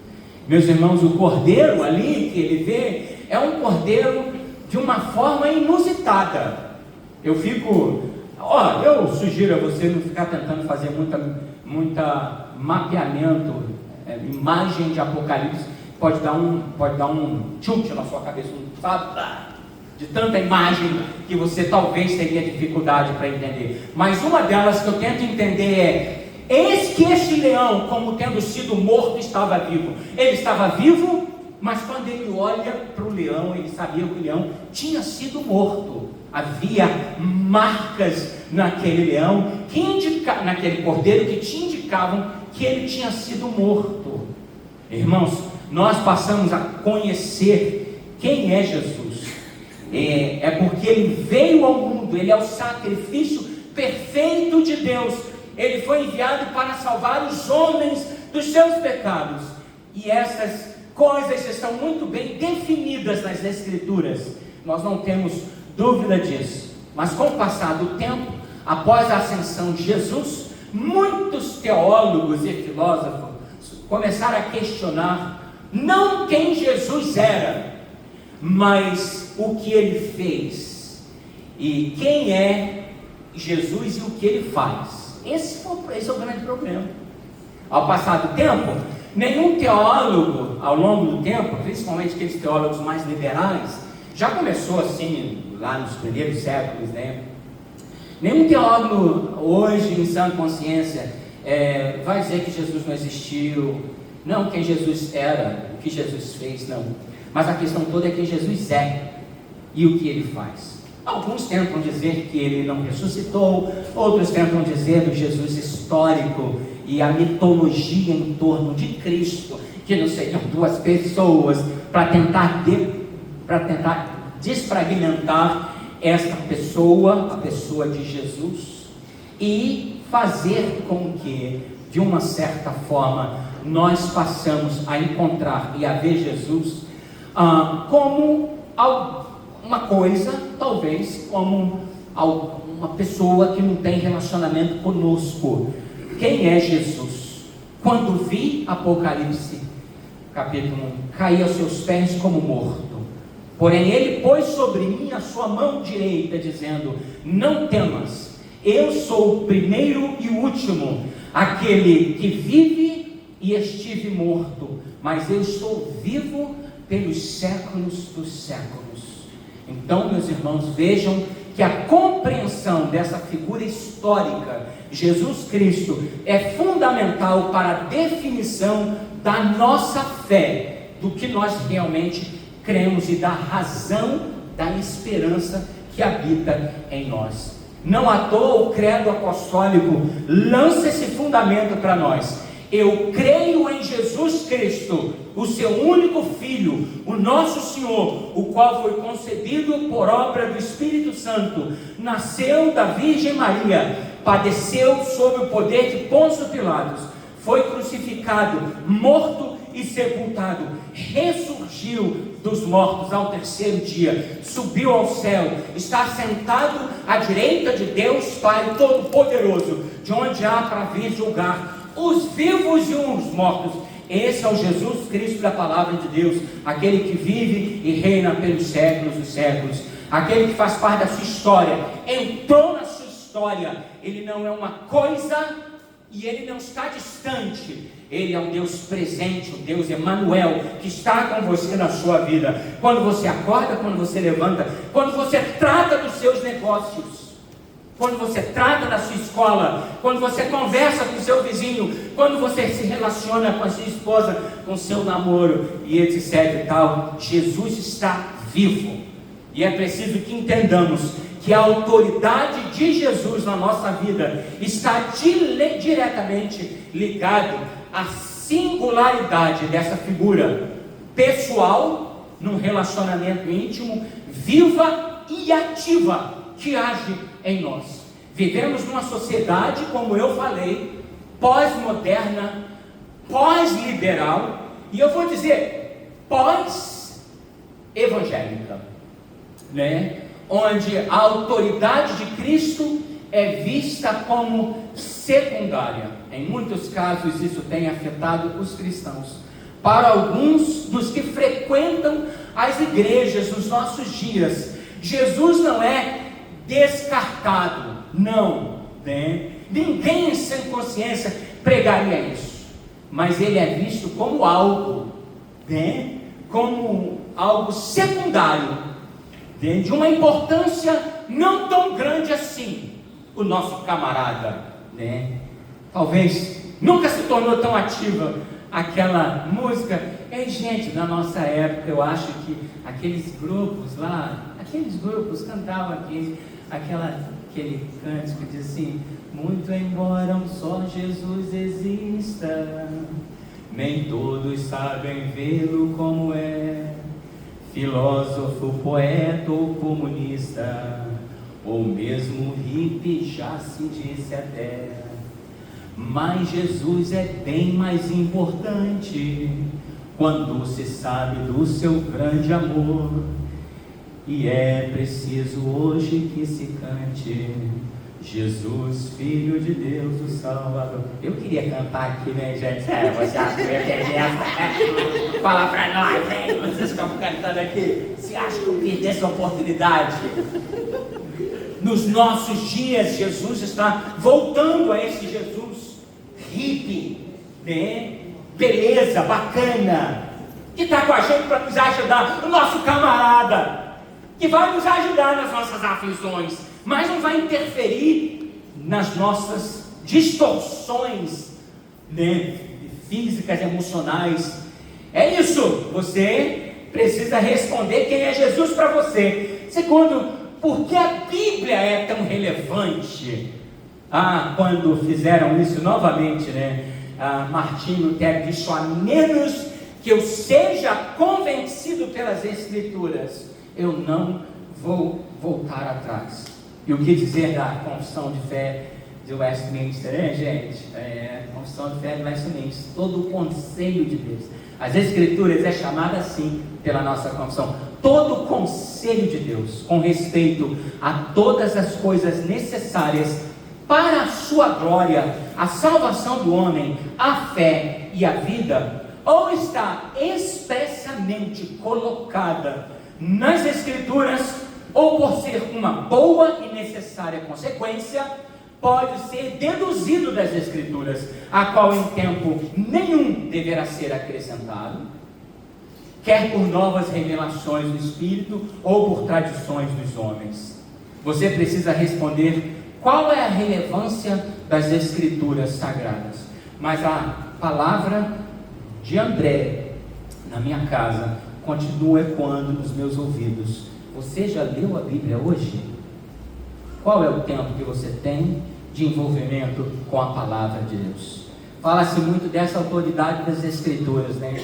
Meus irmãos, o Cordeiro ali que ele vê é um Cordeiro de uma forma inusitada. Eu sugiro a você não ficar tentando fazer muita mapeamento, imagem de Apocalipse, pode dar um chute na sua cabeça, de tanta imagem que você talvez teria dificuldade para entender. Mas uma delas que eu tento entender é: eis que este leão, como tendo sido morto, estava vivo. Ele estava vivo mas quando ele olha para o leão, ele sabia que o leão tinha sido morto. Havia marcas naquele leão, naquele cordeiro, que te indicavam que ele tinha sido morto. Irmãos, nós passamos a conhecer quem é Jesus. É porque ele veio ao mundo, ele é o sacrifício perfeito de Deus. Ele foi enviado para salvar os homens dos seus pecados. E essas coisas estão muito bem definidas nas Escrituras. Nós não temos dúvida disso. Mas com o passar do tempo, após a ascensão de Jesus, muitos teólogos e filósofos começaram a questionar não quem Jesus era, mas o que ele fez, e quem é Jesus e o que ele faz. Esse é o grande problema. Ao passar do tempo, nenhum teólogo, ao longo do tempo, principalmente aqueles teólogos mais liberais, já começou assim, lá nos primeiros séculos, né? Nenhum teólogo hoje, em sã consciência, vai dizer que Jesus não existiu, não quem Jesus era, o que Jesus fez, não. Mas a questão toda é quem Jesus é e o que ele faz. Alguns tentam dizer que ele não ressuscitou, outros tentam dizer do Jesus histórico e a mitologia em torno de Cristo, que não seriam duas pessoas, para tentar desfragmentar esta pessoa, a pessoa de Jesus, e fazer com que, de uma certa forma, nós passamos a encontrar e a ver Jesus como uma coisa, talvez como uma pessoa que não tem relacionamento conosco. Quem é Jesus? Quando vi Apocalipse, capítulo 1, caí aos seus pés como morto. Porém ele pôs sobre mim a sua mão direita, dizendo: não temas, eu sou o primeiro e o último, aquele que vive e estive morto, mas eu estou vivo pelos séculos dos séculos. Então, meus irmãos, vejam que a compreensão dessa figura histórica, Jesus Cristo, é fundamental para a definição da nossa fé, do que nós realmente cremos e da razão da esperança que habita em nós. Não à toa o credo apostólico lança esse fundamento para nós: eu creio em Jesus Cristo, o seu único Filho, o nosso Senhor, o qual foi concebido por obra do Espírito Santo, nasceu da Virgem Maria, padeceu sob o poder de Pôncio Pilatos, foi crucificado, morto e sepultado, ressurgiu dos mortos ao terceiro dia, subiu ao céu, está sentado à direita de Deus Pai Todo-Poderoso, de onde há para vir julgar os vivos e os mortos. Esse é o Jesus Cristo da palavra de Deus, aquele que vive e reina pelos séculos dos séculos, aquele que faz parte da sua história, entrou na sua história. Ele não é uma coisa e ele não está distante. Ele é um Deus presente, um Deus Emanuel, que está com você na sua vida. Quando você acorda, quando você levanta, quando você trata dos seus negócios, quando você trata da sua escola, quando você conversa com o seu vizinho, quando você se relaciona com a sua esposa, com o seu namoro e etc e tal, Jesus está vivo. E é preciso que entendamos que a autoridade de Jesus na nossa vida está diretamente ligada à singularidade dessa figura pessoal, num relacionamento íntimo, viva e ativa, que age em nós. Vivemos numa sociedade, como eu falei, pós-moderna, pós-liberal, e eu vou dizer pós-evangélica, né? Onde a autoridade de Cristo é vista como secundária. Em muitos casos isso tem afetado os cristãos. Para alguns dos que frequentam as igrejas nos nossos dias, Jesus não é descartado, não, né? Ninguém sem consciência pregaria isso, mas ele é visto como algo, né? Como algo secundário, de uma importância não tão grande assim. O nosso camarada, né? Talvez nunca se tornou tão ativa aquela música. Gente, na nossa época, eu acho que aqueles grupos cantavam aquele cântico que diz assim: muito embora um só Jesus exista, nem todos sabem vê-lo como é. Filósofo, poeta ou comunista, ou mesmo hippie, já se disse até. Mas Jesus é bem mais importante quando se sabe do seu grande amor. E é preciso hoje que se cante Jesus, Filho de Deus, o Salvador. Eu queria cantar aqui, né, gente? Você acha que eu ia perder essa? Fala pra nós, né? Vocês estão cantando aqui. Você acha que eu perdi essa oportunidade? Nos nossos dias, Jesus está voltando a esse Jesus hippie, né? Beleza, bacana, que está com a gente para nos ajudar, o nosso camarada, que vai nos ajudar nas nossas aflições, mas não vai interferir nas nossas distorções, né, físicas, emocionais. É isso, você precisa responder quem é Jesus para você. Segundo, por que a Bíblia é tão relevante? Quando fizeram isso novamente, né? Martinho Lutero disse: a menos que eu seja convencido pelas Escrituras, eu não vou voltar atrás. E o que dizer da confissão de fé de Westminster, né, gente? Confissão de fé de Westminster, todo o conselho de Deus. As Escrituras é chamada assim pela nossa confissão. Todo o conselho de Deus, com respeito a todas as coisas necessárias para a sua glória, a salvação do homem, a fé e a vida, ou está expressamente colocada nas Escrituras, ou por ser uma boa e necessária consequência, pode ser deduzido das Escrituras, a qual em tempo nenhum deverá ser acrescentado, quer por novas revelações do Espírito, ou por tradições dos homens. Você precisa responder qual é a relevância das Escrituras sagradas. Mas a palavra de André na minha casa continua ecoando nos meus ouvidos. Você já leu a Bíblia hoje? Qual é o tempo que você tem de envolvimento com a palavra de Deus? Fala-se muito dessa autoridade das Escrituras, né?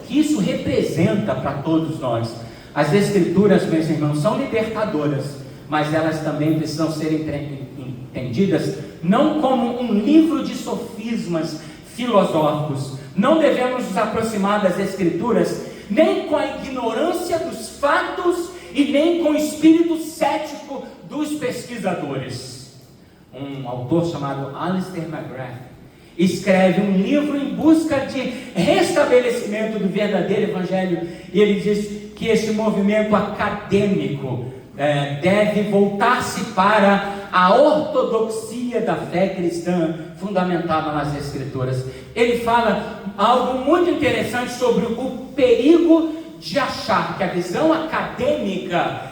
Que isso representa para todos nós. As Escrituras, meus irmãos, são libertadoras, mas elas também precisam ser entendidas não como um livro de sofismas filosóficos. Não devemos nos aproximar das Escrituras nem com a ignorância dos fatos e nem com o espírito cético dos pesquisadores. Um autor chamado Alistair McGrath escreve um livro em busca de restabelecimento do verdadeiro evangelho, e ele diz que esse movimento acadêmico deve voltar-se para a ortodoxia da fé cristã fundamentada nas Escrituras. Ele fala algo muito interessante sobre o perigo de achar que a visão acadêmica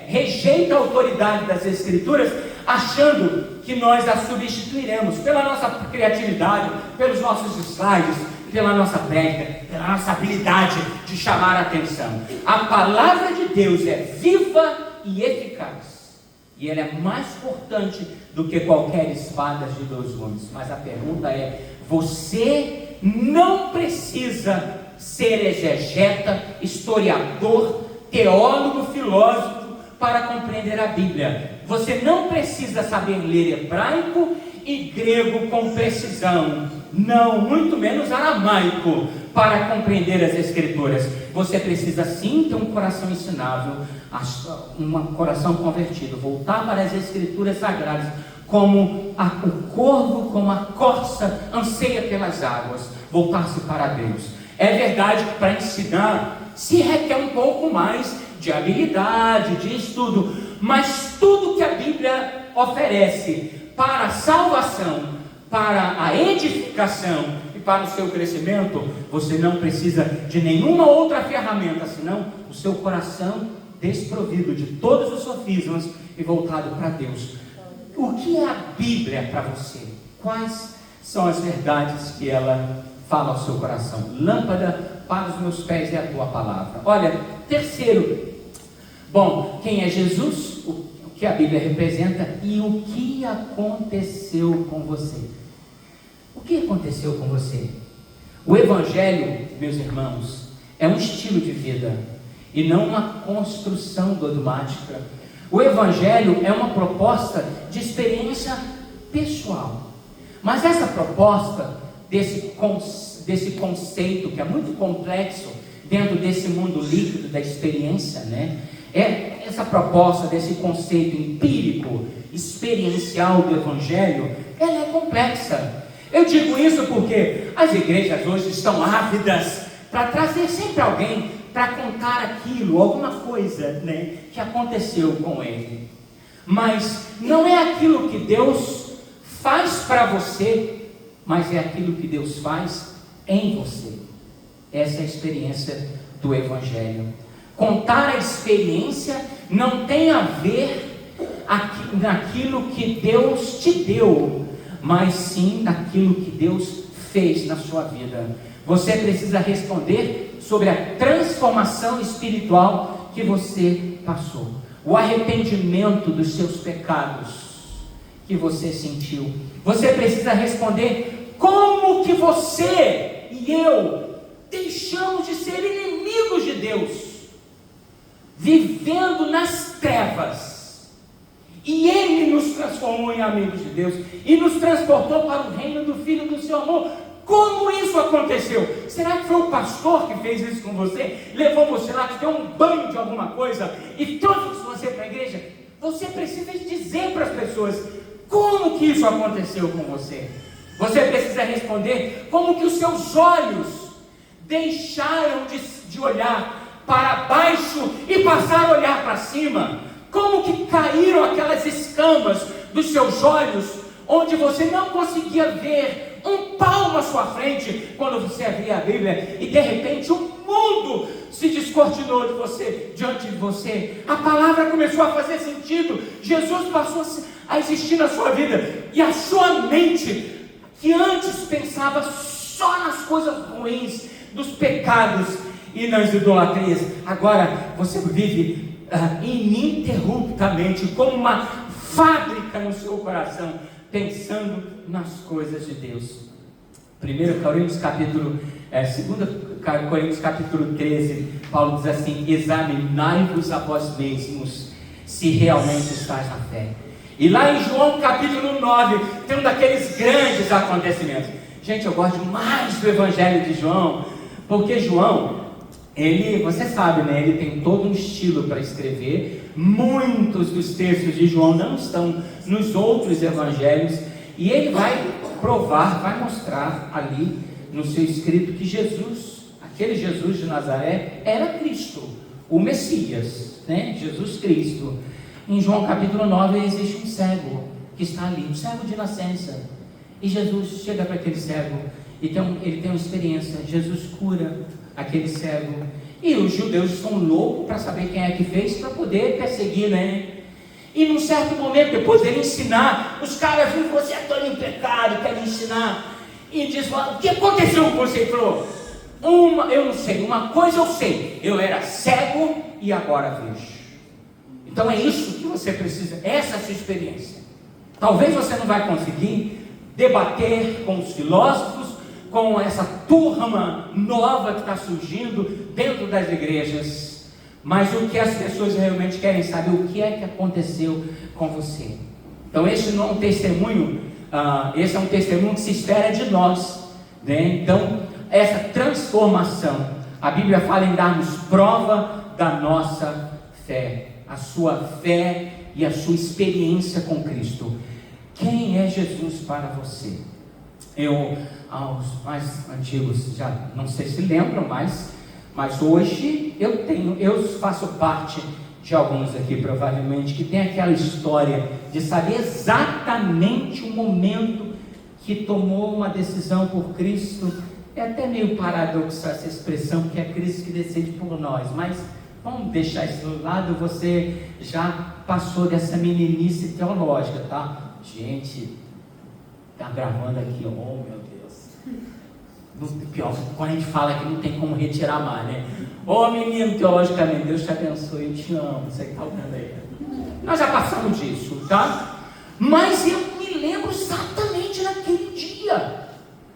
rejeita a autoridade das Escrituras, achando que nós a substituiremos pela nossa criatividade, pelos nossos slides, pela nossa prédica, pela nossa habilidade de chamar a atenção. A palavra de Deus é viva e eficaz, e ela é mais cortante do que qualquer espada de dois gumes. Mas a pergunta é: você não precisa ser exegeta, historiador, teólogo, filósofo para compreender a Bíblia. Você não precisa saber ler hebraico e grego com precisão, não, muito menos aramaico, para compreender as Escrituras. Você precisa sim ter um coração ensinável, um coração convertido, voltar para as Escrituras sagradas, como o corvo, como a corça anseia pelas águas, voltar-se para Deus. É verdade que para ensinar se requer um pouco mais de habilidade, de estudo, mas tudo que a Bíblia oferece para a salvação, para a edificação e para o seu crescimento, você não precisa de nenhuma outra ferramenta, senão o seu coração desprovido de todos os sofismas e voltado para Deus. O que é a Bíblia para você? Quais são as verdades que ela fala ao seu coração. Lâmpada para os meus pés é a tua palavra. Olha, terceiro, bom, quem é Jesus? O que a Bíblia representa e o que aconteceu com você. O que aconteceu com você? O Evangelho, meus irmãos, é um estilo de vida e não uma construção dogmática. O Evangelho é uma proposta de experiência pessoal. Mas essa proposta desse conceito que é muito complexo dentro desse mundo líquido da experiência, né? Essa proposta desse conceito empírico, experiencial do Evangelho, ela é complexa. Eu digo isso porque as igrejas hoje estão ávidas para trazer sempre alguém para contar aquilo, alguma coisa, né, que aconteceu com ele. Mas não é aquilo que Deus faz para você, mas é aquilo que Deus faz em você. Essa é a experiência do Evangelho. Contar a experiência não tem a ver naquilo que Deus te deu, mas sim naquilo que Deus fez na sua vida. Você precisa responder sobre a transformação espiritual que você passou, o arrependimento dos seus pecados que você sentiu. Você precisa responder como que você e eu deixamos de ser inimigos de Deus, vivendo nas trevas, e Ele nos transformou em amigos de Deus e nos transportou para o reino do Filho do seu amor. Como isso aconteceu? Será que foi o pastor que fez isso com você? Levou você lá, te deu um banho de alguma coisa e trouxe você para a igreja? Você precisa dizer para as pessoas como que isso aconteceu com você. Você precisa responder como que os seus olhos deixaram de olhar para baixo e passaram a olhar para cima. Como que caíram aquelas escamas dos seus olhos, onde você não conseguia ver um palmo à sua frente, quando você abria a Bíblia, e de repente o mundo se descortinou diante de você. A palavra começou a fazer sentido. Jesus passou a existir na sua vida, e a sua mente, que antes pensava só nas coisas ruins, dos pecados e nas idolatrias, agora você vive ininterruptamente, como uma fábrica no seu coração, pensando nas coisas de Deus. 2 Coríntios capítulo 13, Paulo diz assim: examinai-vos a vós mesmos, se realmente estáis na fé. E lá em João capítulo 9, tem um daqueles grandes acontecimentos. Gente, eu gosto demais do Evangelho de João, porque João, você sabe, né? Ele tem todo um estilo para escrever. Muitos dos textos de João não estão nos outros evangelhos, e ele vai provar, vai mostrar ali no seu escrito que Jesus, aquele Jesus de Nazaré, era Cristo, o Messias, né? Jesus Cristo. Em João capítulo 9 existe um cego que está ali, um cego de nascença, e Jesus chega para aquele cego, e ele tem uma experiência. Jesus cura aquele cego, e os judeus estão loucos para saber quem é que fez, para poder perseguir, né? E num certo momento, depois dele ensinar, os caras viram: você é todo em pecado, querem ensinar, e diz: o que aconteceu com você? Ele falou: eu não sei, uma coisa eu sei, eu era cego e agora vejo. Então é isso que você precisa, essa é a sua experiência. Talvez você não vai conseguir debater com os filósofos, com essa turma nova que está surgindo dentro das igrejas, mas o que as pessoas realmente querem saber, o que é que aconteceu com você. Então esse não é um testemunho, esse é um testemunho que se espera de nós, né? Então essa transformação, a Bíblia fala em darmos prova da nossa fé, a sua fé e a sua experiência com Cristo. Quem é Jesus para você? Aos mais antigos já não sei se lembram, mas hoje eu faço parte de alguns aqui, provavelmente, que tem aquela história de saber exatamente o momento que tomou uma decisão por Cristo. É até meio paradoxal essa expressão, porque é Cristo que decide por nós, mas vamos deixar isso do lado. Você já passou dessa meninice teológica, tá? Gente, tá gravando aqui, oh meu Deus. Pior, quando a gente fala que não tem como retirar mais, né? Ô menino, teologicamente, Deus te abençoe, eu te amo, você que está ouvindo aí. Nós já passamos disso, tá? Mas eu me lembro exatamente naquele dia.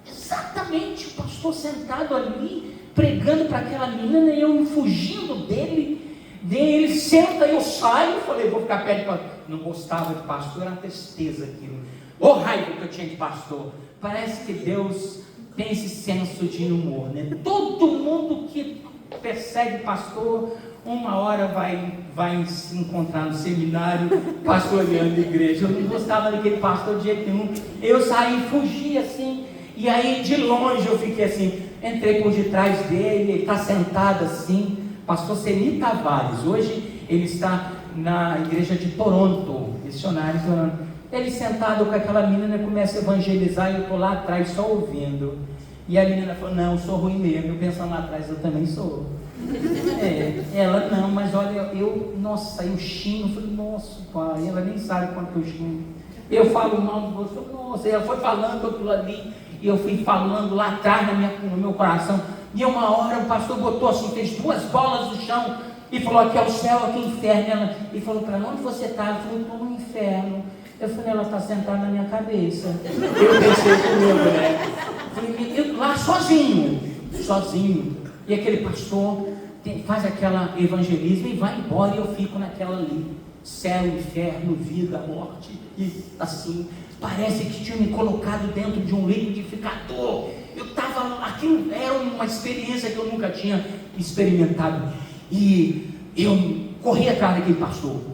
Exatamente, o pastor sentado ali, pregando para aquela menina, e eu fugindo dele. Ele senta e eu saio. Falei, vou ficar perto de pastor. Não gostava de pastor, era uma tristeza aquilo. Ô raiva que eu tinha de pastor. Parece que Deus tem esse senso de humor, né? Todo mundo que persegue pastor, uma hora vai se encontrar no seminário, pastoreando a igreja. Eu não gostava daquele pastor de jeito nenhum. Eu saí, fugi assim, e aí de longe eu fiquei assim, entrei por detrás dele, ele está sentado assim, pastor Ceni Tavares. Hoje ele está na igreja de Toronto, missionário de Toronto. Ele sentado com aquela menina, começa a evangelizar, e eu estou lá atrás só ouvindo. E a menina falou, não, eu sou ruim mesmo. Eu pensando lá atrás, eu também sou. Ela, não, mas olha, nossa, eu xingo. Eu falei, nossa, pai, ela nem sabe quanto eu xingo. Eu falo mal de você, nossa, ela foi falando aquilo ali, e eu fui falando lá atrás no meu coração. E uma hora o pastor botou assim, fez 2 bolas no chão, e falou, aqui é o céu, aqui é o inferno. E falou, para onde você está? Eu falei, estou no inferno. Eu falei, ela está sentada na minha cabeça. Eu pensei comigo, né? Eu lá sozinho. E aquele pastor faz aquela evangelismo e vai embora, e eu fico naquela ali. Céu, inferno, vida, morte. E assim, parece que tinha me colocado dentro de um liquidificador. Eu estava, aquilo era uma experiência que eu nunca tinha experimentado. E eu corri atrás daquele pastor.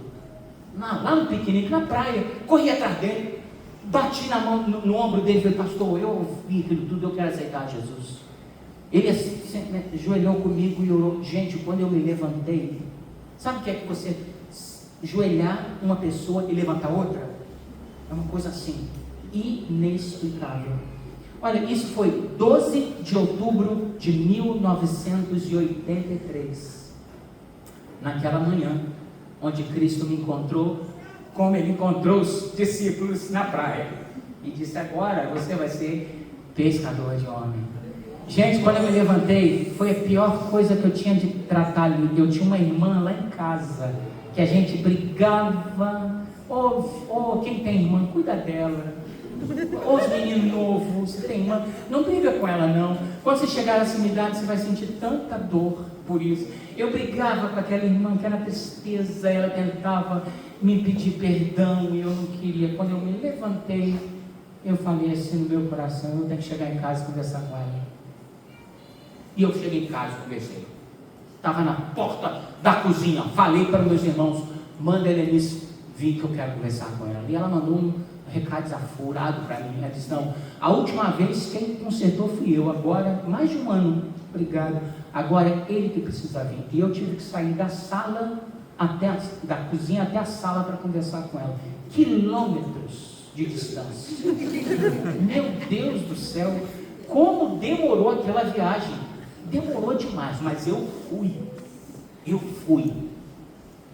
Lá no piquenique, na praia, corri atrás dele, bati na mão, no ombro dele e falei, pastor, eu ouvi aquilo tudo, eu quero aceitar Jesus. Ele assim, ajoelhou comigo e orou. Gente, quando eu me levantei, sabe o que é que você ajoelhar uma pessoa e levantar outra? É uma coisa assim, inexplicável. Olha, isso foi 12 de outubro de 1983, naquela manhã, onde Cristo me encontrou, como Ele encontrou os discípulos na praia, e disse, agora você vai ser pescador de homem. Gente, quando eu me levantei, foi a pior coisa que eu tinha de tratar ali. Eu tinha uma irmã lá em casa, que a gente brigava. Quem tem irmã, cuida dela. Os meninos novos, você tem irmã, não briga com ela não. Quando você chegar nessa idade, você vai sentir tanta dor por isso. Eu brigava com aquela irmã, que era tristeza, ela tentava me pedir perdão e eu não queria. Quando eu me levantei, eu falei assim no meu coração, eu tenho que chegar em casa e conversar com ela. E eu cheguei em casa e conversei. Estava na porta da cozinha, falei para meus irmãos, manda a Helenice vir que eu quero conversar com ela. E ela mandou um recado desafurado para mim. Ela disse, não, a última vez quem consertou fui eu, agora mais de 1 ano, obrigado, agora é ele que precisa vir. E eu tive que sair da sala, da cozinha até a sala para conversar com ela. Quilômetros de distância. Meu Deus do céu, como demorou aquela viagem. Demorou demais, mas eu fui.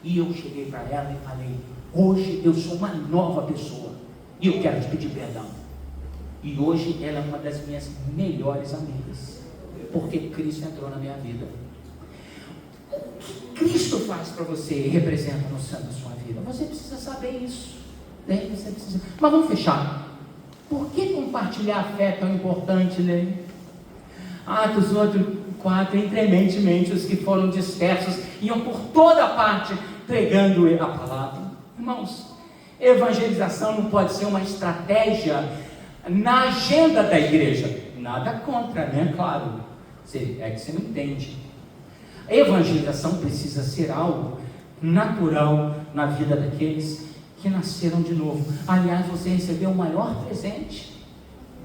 E eu cheguei para ela e falei, hoje eu sou uma nova pessoa e eu quero te pedir perdão. E hoje ela é uma das minhas melhores amigas, porque Cristo entrou na minha vida. O que Cristo faz para você e representa no santo da sua vida? Você precisa saber isso, né? Você precisa. Mas vamos fechar. Por que compartilhar a fé é tão importante, né? Atos 4, incrementemente os que foram dispersos iam por toda parte pregando a palavra. Irmãos, evangelização não pode ser uma estratégia na agenda da igreja. Nada contra, né? Claro, é que você não entende. A evangelização precisa ser algo natural na vida daqueles que nasceram de novo. Aliás, você recebeu o maior presente.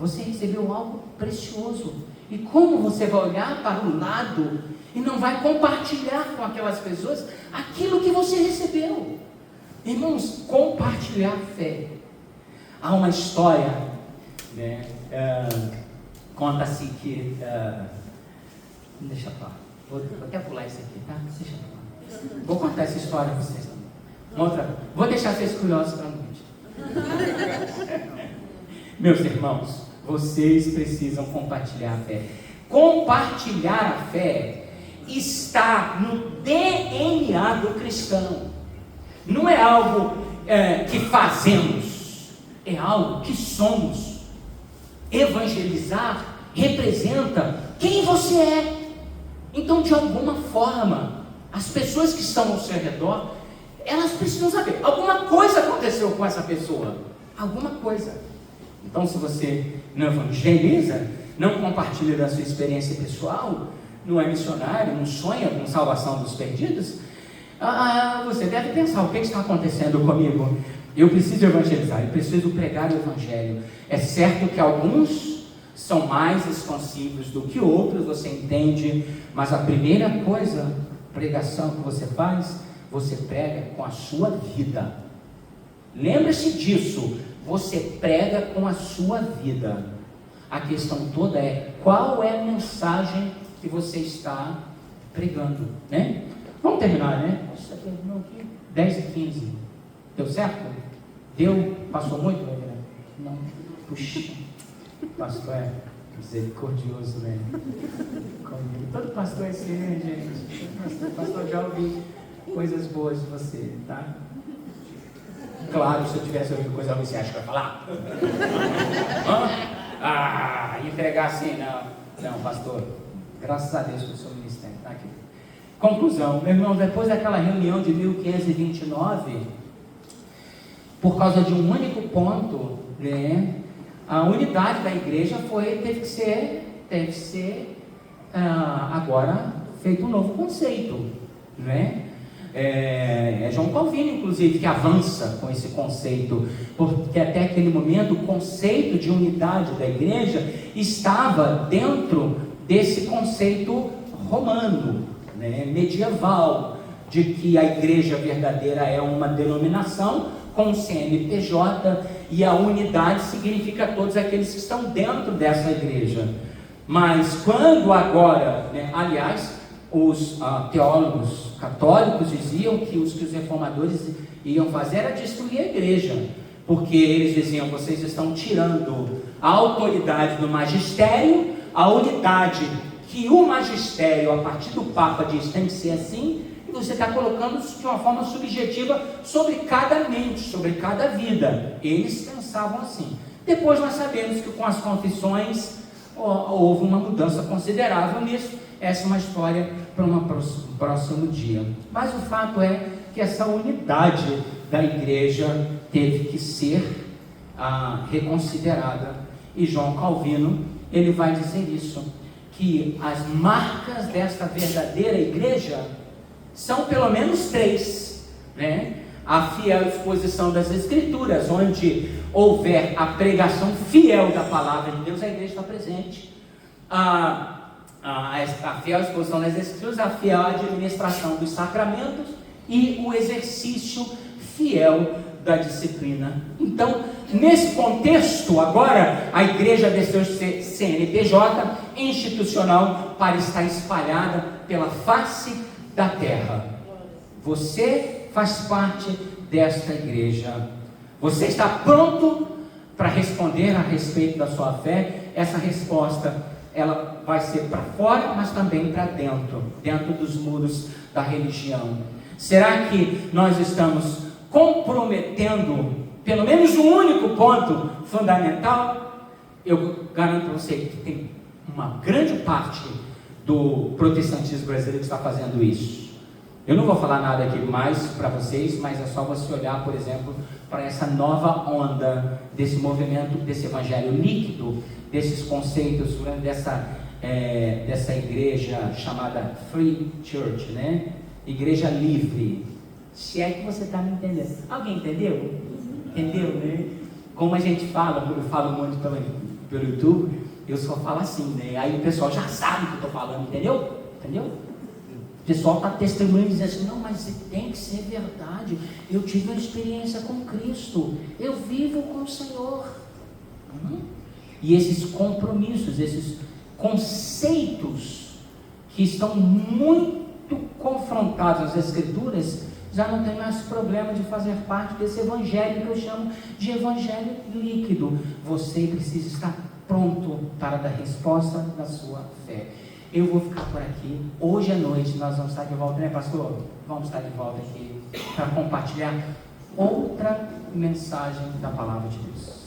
Você recebeu algo precioso. E como você vai olhar para o lado e não vai compartilhar com aquelas pessoas aquilo que você recebeu? Irmãos, compartilhar fé. Há uma história, né? Conta-se que... deixa eu falar. Vou até pular isso aqui, tá? Deixa eu falar. Vou contar essa história para vocês. Vou deixar vocês curiosos para a noite. Meus irmãos, vocês precisam compartilhar a fé. Compartilhar a fé está no DNA do cristão. Não é algo que fazemos, é algo que somos. Evangelizar representa quem você é. Então, de alguma forma, as pessoas que estão ao seu redor, elas precisam saber, alguma coisa aconteceu com essa pessoa, alguma coisa. Então, se você não evangeliza, não compartilha da sua experiência pessoal, não é missionário, não sonha com salvação dos perdidos, você deve pensar, o que está acontecendo comigo? Eu preciso evangelizar, eu preciso pregar o evangelho. É certo que alguns são mais expansivos do que outros, você entende, mas a primeira coisa, pregação que você faz, você prega com a sua vida. Lembre-se disso, você prega com a sua vida. A questão toda é, qual é a mensagem que você está pregando, né? Vamos terminar, né? Nossa, terminou aqui, 10h15, deu certo? Deu? Passou muito, Reverendo? Não, puxa, pastor é misericordioso, né? Comigo. Todo pastor é assim, né, gente? Pastor já ouvi coisas boas de você, tá? Claro, se eu tivesse ouvido coisa ruim, você acha que vai falar? Entregar assim, não, pastor, graças a Deus que eu sou ministério, tá aqui. Conclusão, meu irmão, depois daquela reunião de 1529, por causa de um único ponto, né, a unidade da igreja teve que ser agora feito um novo conceito, né? É João Calvino, inclusive, que avança com esse conceito, porque até aquele momento o conceito de unidade da igreja estava dentro desse conceito romano, né, medieval, de que a igreja verdadeira é uma denominação com CNPJ e a unidade significa todos aqueles que estão dentro dessa igreja. Mas quando agora, né, aliás, os teólogos católicos diziam que os reformadores iam fazer era destruir a igreja, porque eles diziam, vocês estão tirando a autoridade do magistério, a unidade que o magistério, a partir do Papa, diz tem que ser assim, e você está colocando de uma forma subjetiva sobre cada mente, sobre cada vida. Eles pensavam assim. Depois nós sabemos que com as confissões houve uma mudança considerável nisso. Essa é uma história para um próximo dia. Mas o fato é que essa unidade da igreja teve que ser reconsiderada. E João Calvino, ele vai dizer isso, que as marcas desta verdadeira igreja são pelo menos 3, né? A fiel exposição das Escrituras, onde houver a pregação fiel da palavra de Deus, a igreja está presente. A fiel exposição das Escrituras, a fiel administração dos sacramentos e o exercício fiel da disciplina. Então, nesse contexto, agora a igreja desceu CNPJ institucional para estar espalhada pela face da terra. Você faz parte desta igreja. Você está pronto para responder a respeito da sua fé? Essa resposta, ela vai ser para fora, mas também para dentro dos muros da religião. Será que nós estamos comprometendo pelo menos um único ponto fundamental? Eu garanto a você que tem uma grande parte do protestantismo brasileiro que está fazendo isso. Eu não vou falar nada aqui mais para vocês, mas é só você olhar, por exemplo, para essa nova onda desse movimento, desse evangelho líquido, desses conceitos, dessa igreja chamada Free Church, né? Igreja livre. Se é que você está me entendendo. Alguém entendeu? Entendeu, né? Como a gente fala, eu falo muito pelo YouTube, eu só falo assim, né? Aí o pessoal já sabe o que eu estou falando, entendeu? Entendeu? O pessoal está testemunhando e dizendo assim, não, mas tem que ser verdade. Eu tive uma experiência com Cristo. Eu vivo com o Senhor. E esses compromissos, esses conceitos que estão muito confrontados às Escrituras, já não tem mais problema de fazer parte desse evangelho que eu chamo de evangelho líquido. Você precisa estar pronto para dar resposta da sua fé. Eu vou ficar por aqui. Hoje à noite nós vamos estar de volta, né, pastor? Vamos estar de volta aqui para compartilhar outra mensagem da palavra de Deus.